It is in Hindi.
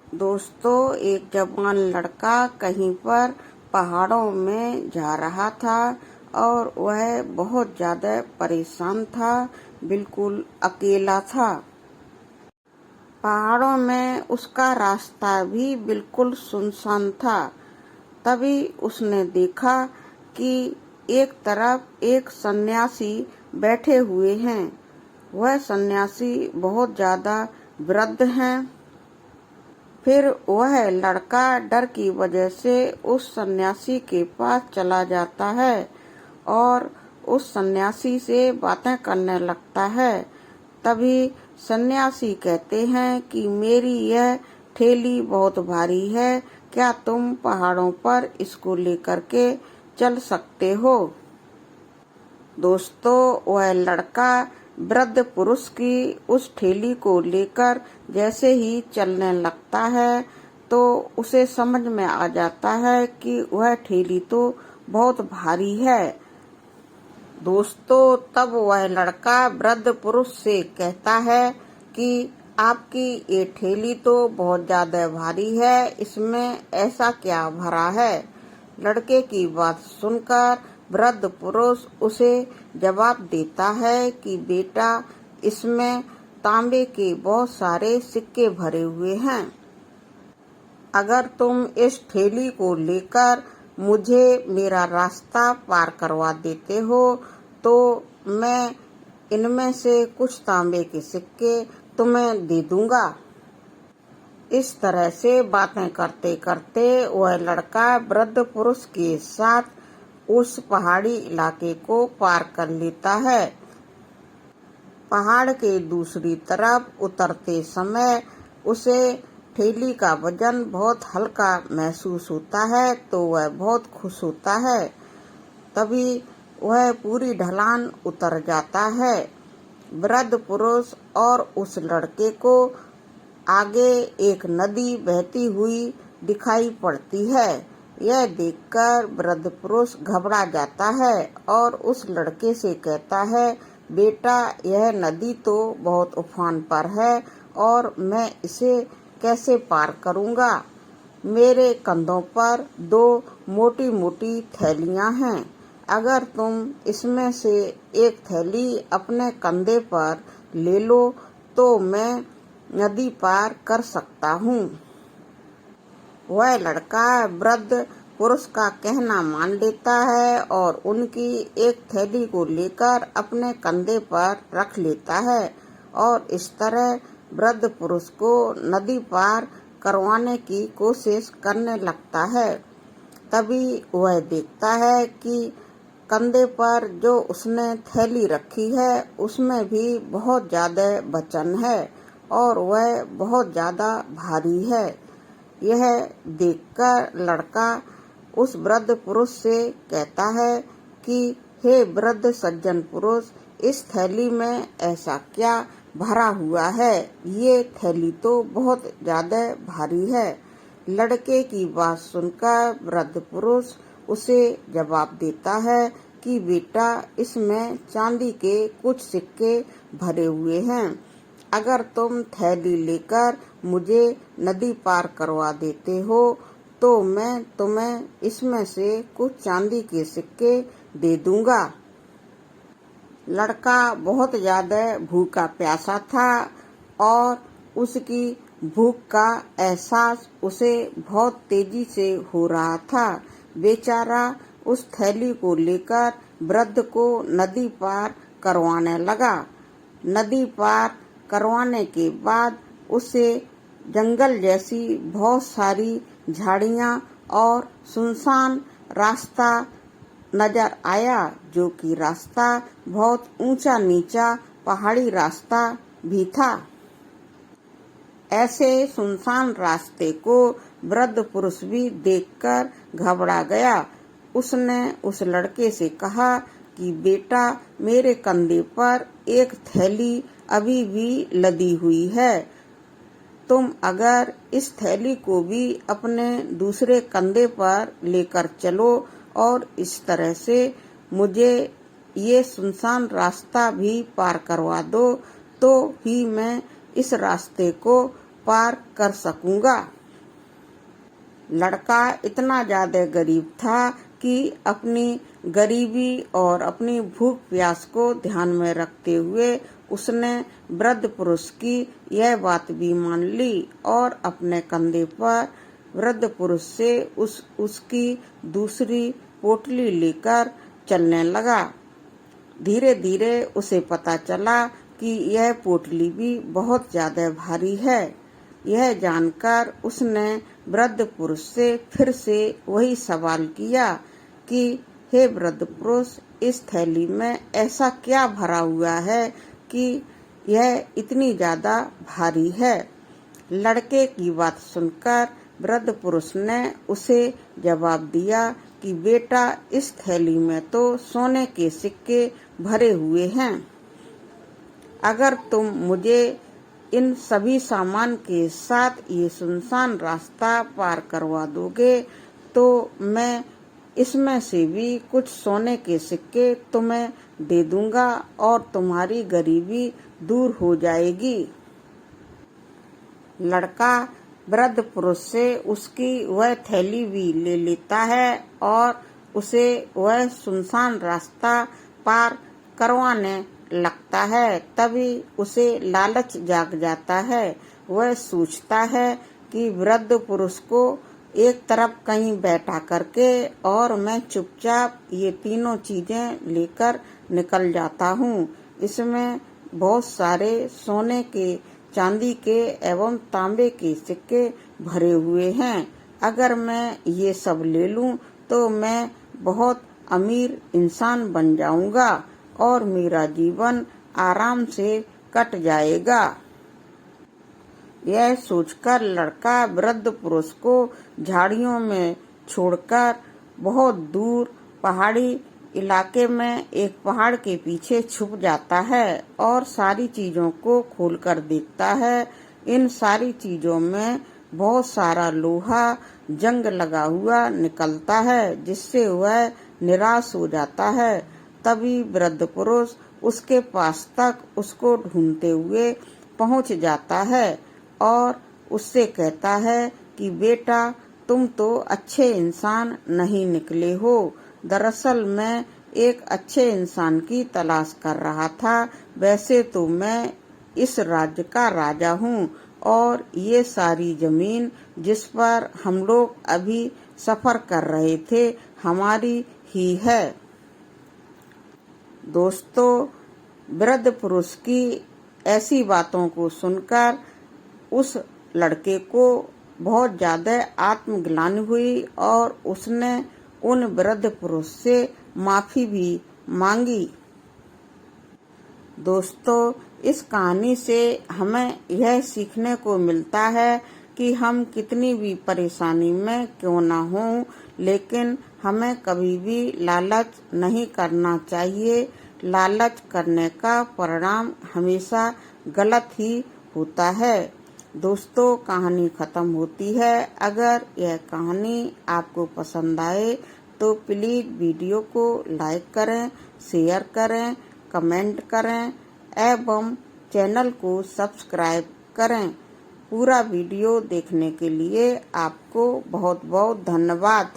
दोस्तों, एक जवान लड़का कहीं पर पहाड़ों में जा रहा था और वह बहुत ज्यादा परेशान था, बिल्कुल अकेला था। पहाड़ों में उसका रास्ता भी बिल्कुल सुनसान था। तभी उसने देखा कि एक तरफ एक सन्यासी बैठे हुए हैं। वह सन्यासी बहुत ज्यादा वृद्ध हैं। फिर वह लड़का डर की वजह से उस सन्यासी के पास चला जाता है और उस सन्यासी से बातें करने लगता है। तभी सन्यासी कहते हैं कि मेरी यह थैली बहुत भारी है, क्या तुम पहाड़ों पर इसको लेकर के चल सकते हो? दोस्तों, वह लड़का वृद्ध पुरुष की उस थैली को लेकर जैसे ही चलने लगता है तो उसे समझ में आ जाता है कि वह थैली तो बहुत भारी है। दोस्तों, तब वह लड़का वृद्ध पुरुष से कहता है कि आपकी ये थैली तो बहुत ज्यादा भारी है, इसमें ऐसा क्या भरा है? लड़के की बात सुनकर वृद्ध पुरुष उसे जवाब देता है कि बेटा, इसमें तांबे के बहुत सारे सिक्के भरे हुए हैं। अगर तुम इस थैली को लेकर मुझे मेरा रास्ता पार करवा देते हो तो मैं इनमें से कुछ तांबे के सिक्के तुम्हें दे दूंगा। इस तरह से बातें करते करते वह लड़का वृद्ध पुरुष के साथ उस पहाड़ी इलाके को पार कर लेता है। पहाड़ के दूसरी तरफ उतरते समय उसे थैली का वजन बहुत हल्का महसूस होता है तो वह बहुत खुश होता है। तभी वह पूरी ढलान उतर जाता है। वृद्ध पुरुष और उस लड़के को आगे एक नदी बहती हुई दिखाई पड़ती है। यह देखकर वृद्ध पुरुष घबरा जाता है और उस लड़के से कहता है, बेटा, यह नदी तो बहुत उफान पर है और मैं इसे कैसे पार करूंगा? मेरे कंधों पर दो मोटी मोटी थैलियां हैं। अगर तुम इसमें से एक थैली अपने कंधे पर ले लो तो मैं नदी पार कर सकता हूँ। वह लड़का वृद्ध पुरुष का कहना मान लेता है और उनकी एक थैली को लेकर अपने कंधे पर रख लेता है और इस तरह वृद्ध पुरुष को नदी पार करवाने की कोशिश करने लगता है। तभी वह देखता है कि कंधे पर जो उसने थैली रखी है उसमें भी बहुत ज्यादा वजन है और वह बहुत ज्यादा भारी है। यह देखकर लड़का उस वृद्ध पुरुष से कहता है कि हे वृद्ध सज्जन पुरुष, इस थैली में ऐसा क्या भरा हुआ है? ये थैली तो बहुत ज्यादा भारी है। लड़के की बात सुनकर वृद्ध पुरुष उसे जवाब देता है कि बेटा, इसमें चांदी के कुछ सिक्के भरे हुए हैं। अगर तुम थैली लेकर मुझे नदी पार करवा देते हो तो मैं तुम्हें इसमें से कुछ चांदी के सिक्के दे दूंगा। लड़का बहुत ज्यादा भूखा प्यासा था और उसकी भूख का एहसास उसे बहुत तेजी से हो रहा था। बेचारा उस थैली को लेकर वृद्ध को नदी पार करवाने लगा। नदी पार करवाने के बाद उसे जंगल जैसी बहुत सारी झाड़ियां और सुनसान रास्ता नजर आया, जो कि रास्ता बहुत ऊंचा नीचा पहाड़ी रास्ता भी था। ऐसे सुनसान रास्ते को वृद्ध पुरुष भी देखकर घबरा गया। उसने उस लड़के से कहा कि बेटा, मेरे कंधे पर एक थैली अभी भी लदी हुई है। तुम अगर इस थैली को भी अपने दूसरे कंधे पर लेकर चलो और इस तरह से मुझे ये सुनसान रास्ता भी पार करवा दो तो ही मैं इस रास्ते को पार कर सकूंगा। लड़का इतना ज्यादा गरीब था कि अपनी गरीबी और अपनी भूख प्यास को ध्यान में रखते हुए उसने वृद्ध पुरुष की यह बात भी मान ली और अपने कंधे पर वृद्ध पुरुष से उसकी दूसरी पोटली लेकर चलने लगा। धीरे धीरे उसे पता चला कि यह पोटली भी बहुत ज्यादा भारी है। यह जानकर उसने वृद्ध पुरुष से फिर से वही सवाल किया कि हे वृद्ध पुरुष, इस थैली में ऐसा क्या भरा हुआ है कि यह इतनी ज्यादा भारी है। लड़के की बात सुनकर वृद्ध पुरुष ने उसे जवाब दिया कि बेटा, इस थैली में तो सोने के सिक्के भरे हुए हैं। अगर तुम मुझे इन सभी सामान के साथ ये सुनसान रास्ता पार करवा दोगे तो मैं इसमें से भी कुछ सोने के सिक्के तुम्हें दे दूंगा और तुम्हारी गरीबी दूर हो जाएगी। लड़का वृद्ध पुरुष से उसकी वह थैली भी ले लेता है और उसे वह सुनसान रास्ता पार करवाने लगता है। तभी उसे लालच जाग जाता है। वह सोचता है कि वृद्ध पुरुष को एक तरफ कहीं बैठा करके और मैं चुपचाप ये तीनों चीजें लेकर निकल जाता हूँ। इसमें बहुत सारे सोने के, चांदी के एवं तांबे के सिक्के भरे हुए हैं। अगर मैं ये सब ले लूं तो मैं बहुत अमीर इंसान बन जाऊंगा और मेरा जीवन आराम से कट जाएगा। यह सोचकर लड़का वृद्ध पुरुष को झाड़ियों में छोड़कर बहुत दूर पहाड़ी इलाके में एक पहाड़ के पीछे छुप जाता है और सारी चीजों को खोलकर देखता है। इन सारी चीजों में बहुत सारा लोहा जंग लगा हुआ निकलता है, जिससे वह निराश हो जाता है। तभी वृद्ध पुरुष उसके पास तक उसको ढूंढते हुए पहुंच जाता है और उससे कहता है कि बेटा, तुम तो अच्छे इंसान नहीं निकले हो। दरअसल मैं एक अच्छे इंसान की तलाश कर रहा था। वैसे तो मैं इस राज्य का राजा हूँ और ये सारी जमीन जिस पर हम लोग अभी सफर कर रहे थे हमारी ही है। दोस्तों, वृद्ध पुरुष की ऐसी बातों को सुनकर उस लड़के को बहुत ज्यादा आत्मग्लानि हुई और उसने उन वृद्ध पुरुष से माफी भी मांगी। दोस्तों, इस कहानी से हमें यह सीखने को मिलता है कि हम कितनी भी परेशानी में क्यों ना हों, लेकिन हमें कभी भी लालच नहीं करना चाहिए। लालच करने का परिणाम हमेशा गलत ही होता है। दोस्तों, कहानी खत्म होती है। अगर यह कहानी आपको पसंद आए तो प्लीज वीडियो को लाइक करें, शेयर करें, कमेंट करें एवं चैनल को सब्सक्राइब करें। पूरा वीडियो देखने के लिए आपको बहुत बहुत धन्यवाद।